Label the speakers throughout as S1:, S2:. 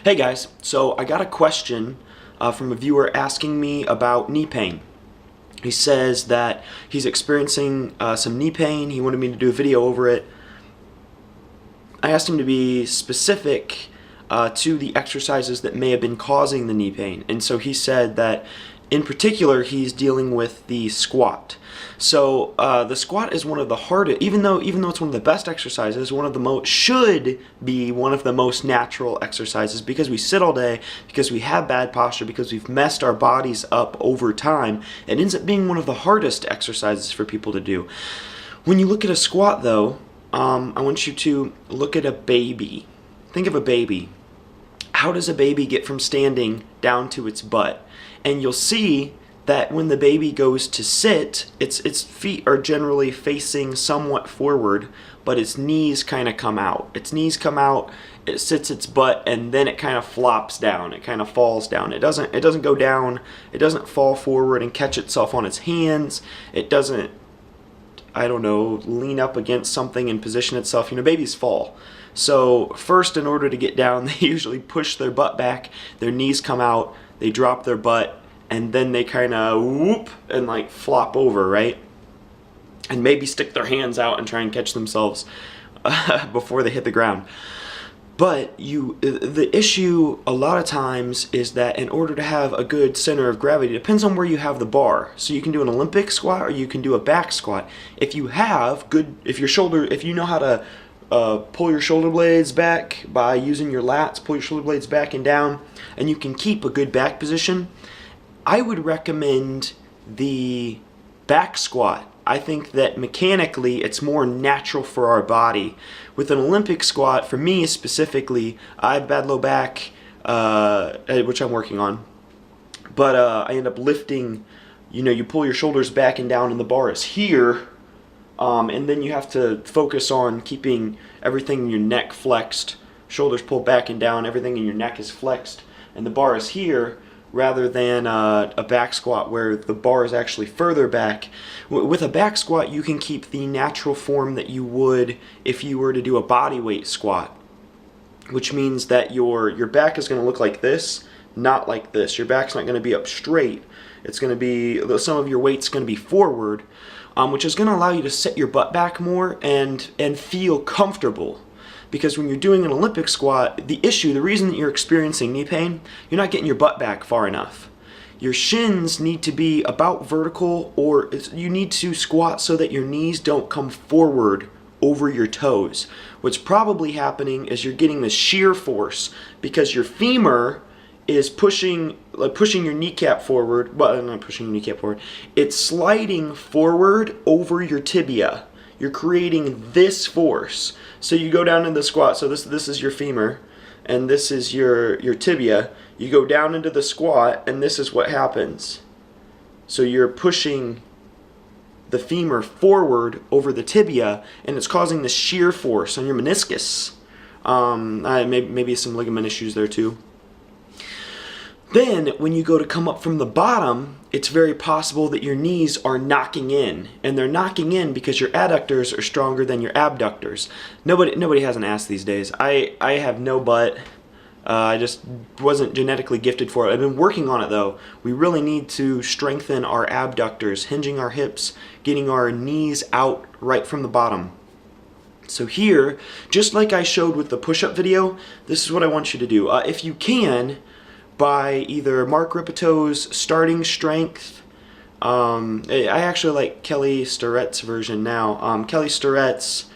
S1: Hey guys, so I got a question from a viewer asking me about knee pain. He says that he's experiencing some knee pain. He wanted me to do a video over it. I asked him to be specific to the exercises that may have been causing the knee pain. And so he said that in particular he's dealing with the squat. So the squat is one of the hardest, even though it's one of the best exercises, should be one of the most natural exercises, because we sit all day, because we have bad posture, because we've messed our bodies up over time. It ends up being one of the hardest exercises for people to do. When you look at a squat though, I want you to look at a baby. Think of a baby. How does a baby get from standing down to its butt? And you'll see that when the baby goes to sit, its feet are generally facing somewhat forward, but its knees kind of come out. Its knees come out, it sits its butt, and then it kind of flops down. It kind of falls down. It doesn't go down. It doesn't fall forward and catch itself on its hands. It doesn't, I don't know, lean up against something and position itself. You know, babies fall. So first, in order to get down, they usually push their butt back, their knees come out, they drop their butt, and then they kind of whoop and like flop over, right? And maybe stick their hands out and try and catch themselves before they hit the ground. But the issue a lot of times is that in order to have a good center of gravity, it depends on where you have the bar. So you can do an Olympic squat or you can do a back squat. If you know how to pull your shoulder blades back by using your lats, pull your shoulder blades back and down, and you can keep a good back position, I would recommend the back squat. I think that mechanically it's more natural for our body. With an Olympic squat, for me specifically, I have bad low back, which I'm working on, but I end up lifting, you pull your shoulders back and down and the bar is here, and then you have to focus on keeping everything in your neck flexed, shoulders pulled back and down, everything in your neck is flexed, and the bar is here, rather than a back squat where the bar is actually further back. With a back squat, you can keep the natural form that you would if you were to do a body weight squat, which means that your back is going to look like this, not like this. Your back's not going to be up straight. It's going to be, some of your weight's going to be forward, which is going to allow you to set your butt back more and feel comfortable. Because when you're doing an Olympic squat, the reason that you're experiencing knee pain, you're not getting your butt back far enough. Your shins need to be about vertical, or you need to squat so that your knees don't come forward over your toes. What's probably happening is you're getting the shear force because your femur is pushing your kneecap forward, well, not pushing your kneecap forward, it's sliding forward over your tibia. You're creating this force. So you go down into the squat, so this is your femur, and this is your tibia. You go down into the squat, and this is what happens. So you're pushing the femur forward over the tibia, and it's causing the shear force on your meniscus. Maybe some ligament issues there too. Then, when you go to come up from the bottom, it's very possible that your knees are knocking in. And they're knocking in because your adductors are stronger than your abductors. Nobody has an ass these days. I have no butt. I just wasn't genetically gifted for it. I've been working on it though. We really need to strengthen our abductors, hinging our hips, getting our knees out right from the bottom. So here, just like I showed with the push-up video, this is what I want you to do. If you can, by either Mark Ripetoe's Starting Strength. I actually like Kelly Starrett's version now. Kelly Starrett's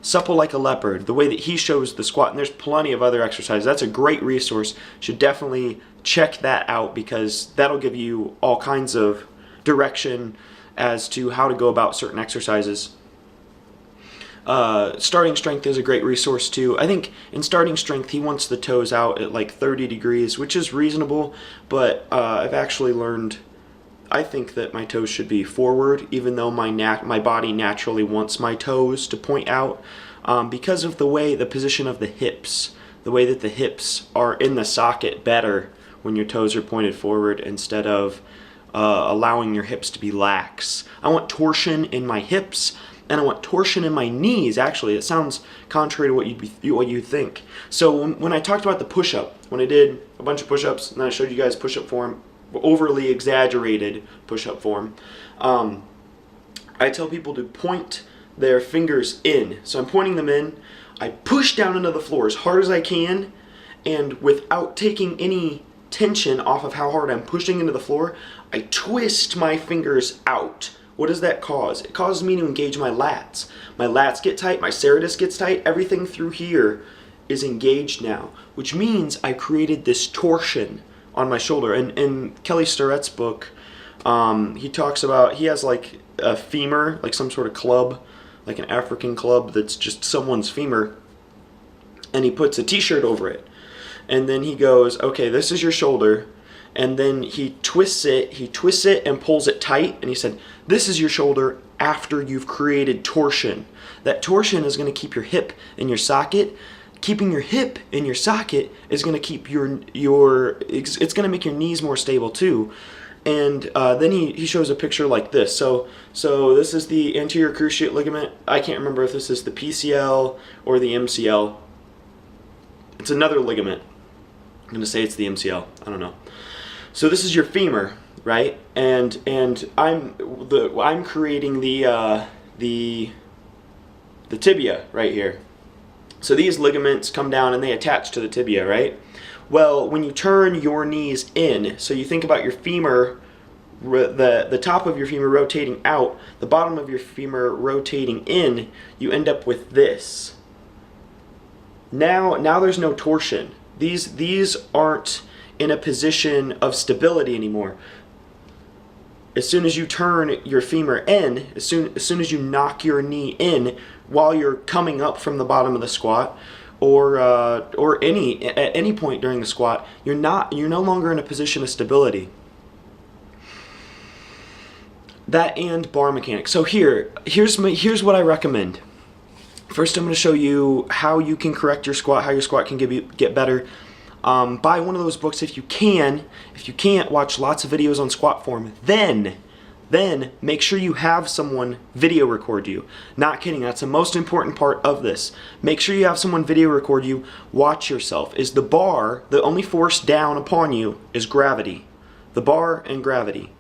S1: Supple Like a Leopard, the way that he shows the squat, and there's plenty of other exercises. That's a great resource. Should definitely check that out because that'll give you all kinds of direction as to how to go about certain exercises. Starting Strength is a great resource too. I think in Starting Strength he wants the toes out at like 30 degrees, which is reasonable, but I've actually learned, I think that my toes should be forward, even though my body naturally wants my toes to point out, because of the position of the hips, the way that the hips are in the socket better when your toes are pointed forward instead of allowing your hips to be lax. I want torsion in my hips. and I want torsion in my knees. Actually, it sounds contrary to what you think. So when I talked about the push-up, when I did a bunch of push-ups, and then I showed you guys push-up form, overly exaggerated push-up form, I tell people to point their fingers in. So I'm pointing them in. I push down into the floor as hard as I can, and without taking any tension off of how hard I'm pushing into the floor, I twist my fingers out. What does that cause? It causes me to engage my lats. My lats get tight, my serratus gets tight, everything through here is engaged now, which means I created this torsion on my shoulder. And in Kelly Starrett's book, he talks about, he has like a femur, like some sort of club, like an African club that's just someone's femur, and he puts a t-shirt over it. And then he goes, okay, this is your shoulder. And then he twists it and pulls it tight. And he said, this is your shoulder after you've created torsion. That torsion is going to keep your hip in your socket. Keeping your hip in your socket is going to keep it's going to make your knees more stable too. And then he shows a picture like this. So this is the anterior cruciate ligament. I can't remember if this is the PCL or the MCL. It's another ligament. I'm going to say it's the MCL. I don't know. So this is your femur, right? And I'm creating the tibia right here. So these ligaments come down and they attach to the tibia, right? Well, when you turn your knees in, so you think about your femur, the top of your femur rotating out, the bottom of your femur rotating in, you end up with this. Now there's no torsion. These aren't in a position of stability anymore. As soon as you turn your femur in, as soon as you knock your knee in while you're coming up from the bottom of the squat, or at any point during the squat, you're no longer in a position of stability. That and bar mechanics. So here's what I recommend. First, I'm going to show you how you can correct your squat, how your squat can get better. Buy one of those books if you can. If you can't, watch lots of videos on squat form. Then make sure you have someone video record you. Not kidding, that's the most important part of this. Make sure you have someone video record you. Watch yourself. Is the bar, the only force down upon you is gravity. The bar and gravity.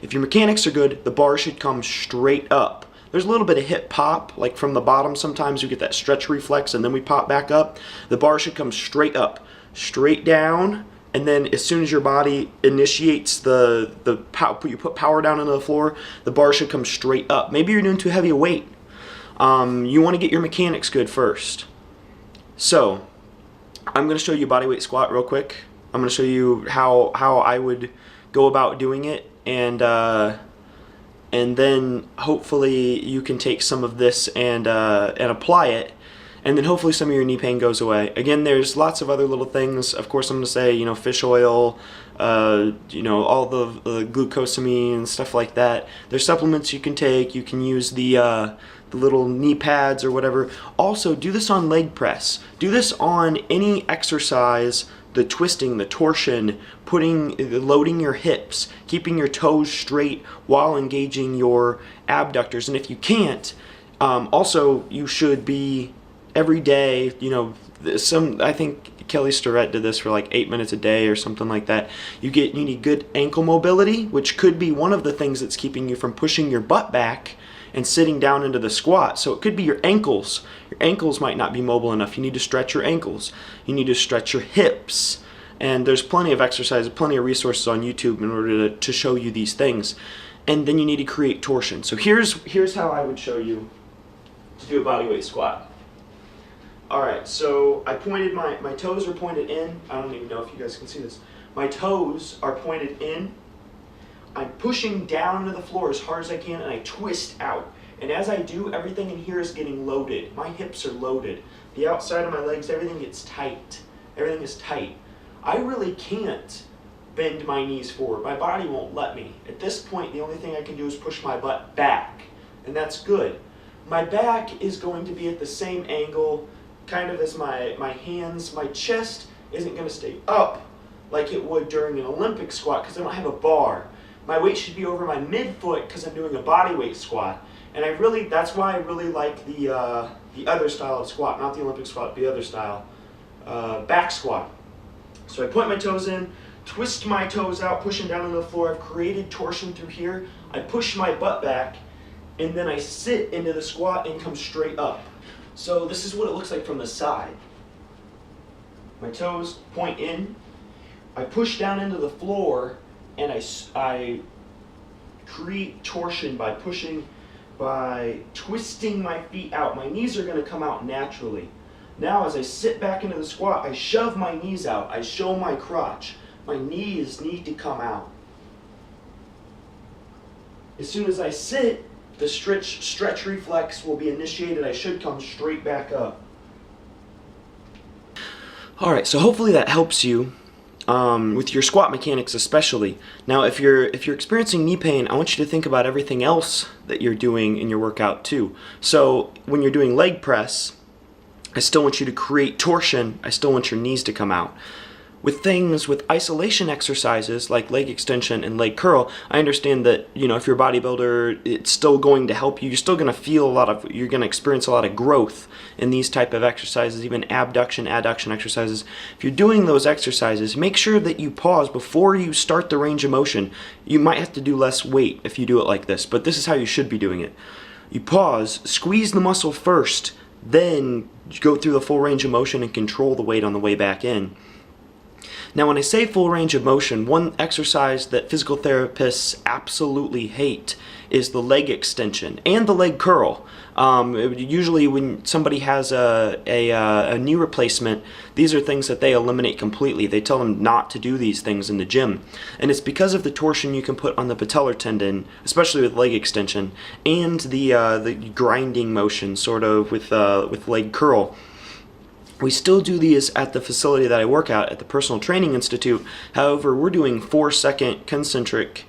S1: If your mechanics are good, the bar should come straight up. There's a little bit of hip pop, like from the bottom. Sometimes you get that stretch reflex and then we pop back up. The bar should come straight up, straight down, and then as soon as your body initiates you put power down into the floor, the bar should come straight up. Maybe you're doing too heavy a weight. You want to get your mechanics good first. So I'm going to show you bodyweight squat real quick. I'm going to show you how I would go about doing it, and then hopefully you can take some of this and apply it, and then hopefully some of your knee pain goes away. Again, there's lots of other little things. Of course, I'm going to say, fish oil, all the glucosamine and stuff like that. There's supplements you can take. You can use the little knee pads or whatever. Also, do this on leg press. Do this on any exercise. The twisting, the torsion, loading your hips, keeping your toes straight while engaging your abductors. And if you can't, also you should be every day, I think Kelly Starrett did this for like 8 minutes a day or something like that. You need good ankle mobility, which could be one of the things that's keeping you from pushing your butt back and sitting down into the squat. So it could be your ankles. Your ankles might not be mobile enough. You need to stretch your ankles. You need to stretch your hips. And there's plenty of exercises, plenty of resources on YouTube in order to show you these things. And then you need to create torsion. So here's how I would show you to do a bodyweight squat. Alright, so I pointed my toes are pointed in. I don't even know if you guys can see this. My toes are pointed in. I'm pushing down to the floor as hard as I can, and I twist out. And as I do, everything in here is getting loaded. My hips are loaded. The outside of my legs, everything gets tight. Everything is tight. I really can't bend my knees forward. My body won't let me. At this point, the only thing I can do is push my butt back, and that's good. My back is going to be at the same angle kind of as my hands. My chest isn't going to stay up like it would during an Olympic squat because I don't have a bar. My weight should be over my midfoot because I'm doing a bodyweight squat. And that's why I really like the other style of squat, not the Olympic squat, the other style, back squat. So I point my toes in, twist my toes out, pushing down on the floor. I've created torsion through here. I push my butt back, and then I sit into the squat and come straight up. So this is what it looks like from the side. My toes point in, I push down into the floor, and I create torsion by twisting my feet out. My knees are going to come out naturally. Now as I sit back into the squat, I shove my knees out. I show my crotch. My knees need to come out. As soon as I sit, the stretch reflex will be initiated. I should come straight back up. Alright, so hopefully that helps you with your squat mechanics especially. Now if you're experiencing knee pain, I want you to think about everything else that you're doing in your workout too. So when you're doing leg press, I still want you to create torsion. I still want your knees to come out. With isolation exercises like leg extension and leg curl, I understand that, if you're a bodybuilder, it's still going to help you. You're still going to you're going to experience a lot of growth in these type of exercises, even abduction, adduction exercises. If you're doing those exercises, make sure that you pause before you start the range of motion. You might have to do less weight if you do it like this, but this is how you should be doing it. You pause, squeeze the muscle first, then go through the full range of motion and control the weight on the way back in. Now when I say full range of motion, one exercise that physical therapists absolutely hate is the leg extension and the leg curl. Usually when somebody has a knee replacement, these are things that they eliminate completely. They tell them not to do these things in the gym. And it's because of the torsion you can put on the patellar tendon, especially with leg extension, and the grinding motion sort of with leg curl. We still do these at the facility that I work at the Personal Training Institute. However, we're doing 4-second concentric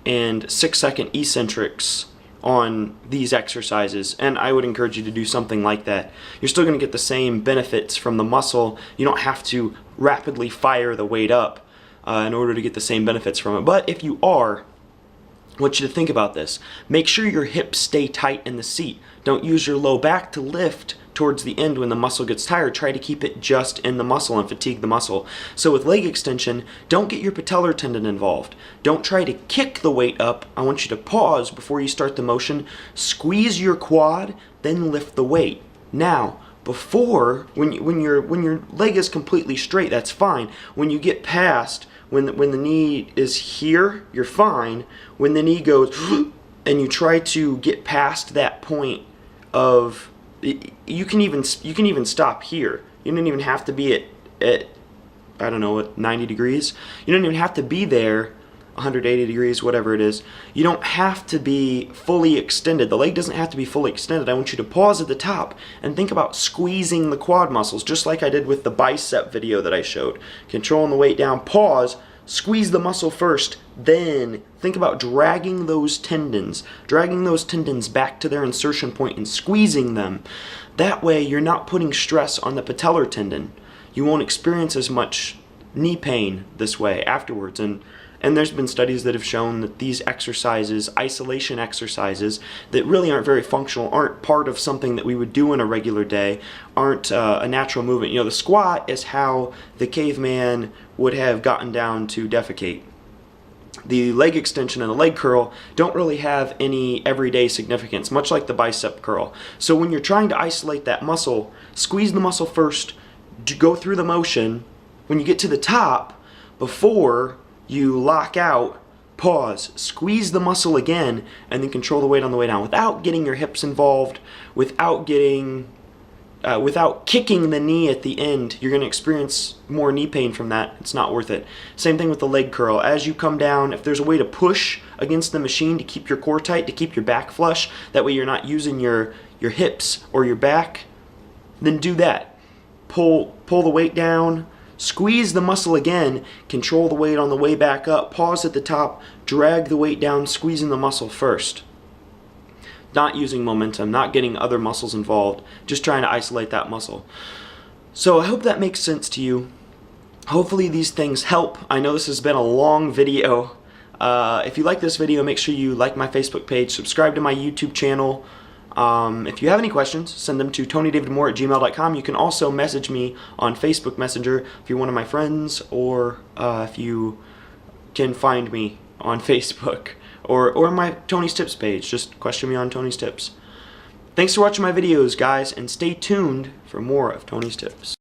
S1: and 6-second eccentrics on these exercises, and I would encourage you to do something like that. You're still going to get the same benefits from the muscle. You don't have to rapidly fire the weight up in order to get the same benefits from it. But if you are, I want you to think about this. Make sure your hips stay tight in the seat. Don't use your low back to lift towards the end when the muscle gets tired. Try to keep it just in the muscle and fatigue the muscle. So with leg extension, don't get your patellar tendon involved. Don't try to kick the weight up. I want you to pause before you start the motion, squeeze your quad, then lift the weight. Now, when your leg is completely straight, that's fine. When you get past, when the knee is here, you're fine. When the knee goes and you try to get past that point of, you can even stop here. You don't even have to be at I don't know, at 90 degrees. You don't even have to be there 180 degrees, whatever it is. You don't have to be fully extended. The leg doesn't have to be fully extended. I want you to pause at the top and think about squeezing the quad muscles, just like I did with the bicep video that I showed. Controlling the weight down, pause, squeeze the muscle first, then think about dragging those tendons back to their insertion point and squeezing them. That way you're not putting stress on the patellar tendon. You won't experience as much knee pain this way afterwards. And there's been studies that have shown that these exercises, isolation exercises, that really aren't very functional, aren't part of something that we would do in a regular day, aren't a natural movement. The squat is how the caveman would have gotten down to defecate. The leg extension and the leg curl don't really have any everyday significance, much like the bicep curl. So when you're trying to isolate that muscle, squeeze the muscle first, go through the motion. When you get to the top, before you lock out, pause, squeeze the muscle again, and then control the weight on the way down without getting your hips involved, without kicking the knee at the end. You're going to experience more knee pain from that. It's not worth it. Same thing with the leg curl. As you come down, if there's a way to push against the machine to keep your core tight, to keep your back flush, that way you're not using your hips or your back, then do that. Pull the weight down, squeeze the muscle again, control the weight on the way back up, pause at the top, drag the weight down, squeezing the muscle first. Not using momentum, not getting other muscles involved, just trying to isolate that muscle. So I hope that makes sense to you. Hopefully these things help. I know this has been a long video. If you like this video, make sure you like my Facebook page, subscribe to my YouTube channel. If you have any questions, send them to tonydavidmoore@gmail.com. You can also message me on Facebook Messenger if you're one of my friends, or if you can find me on Facebook, or my Tony's Tips page. Just question me on Tony's Tips. Thanks for watching my videos, guys, and stay tuned for more of Tony's Tips.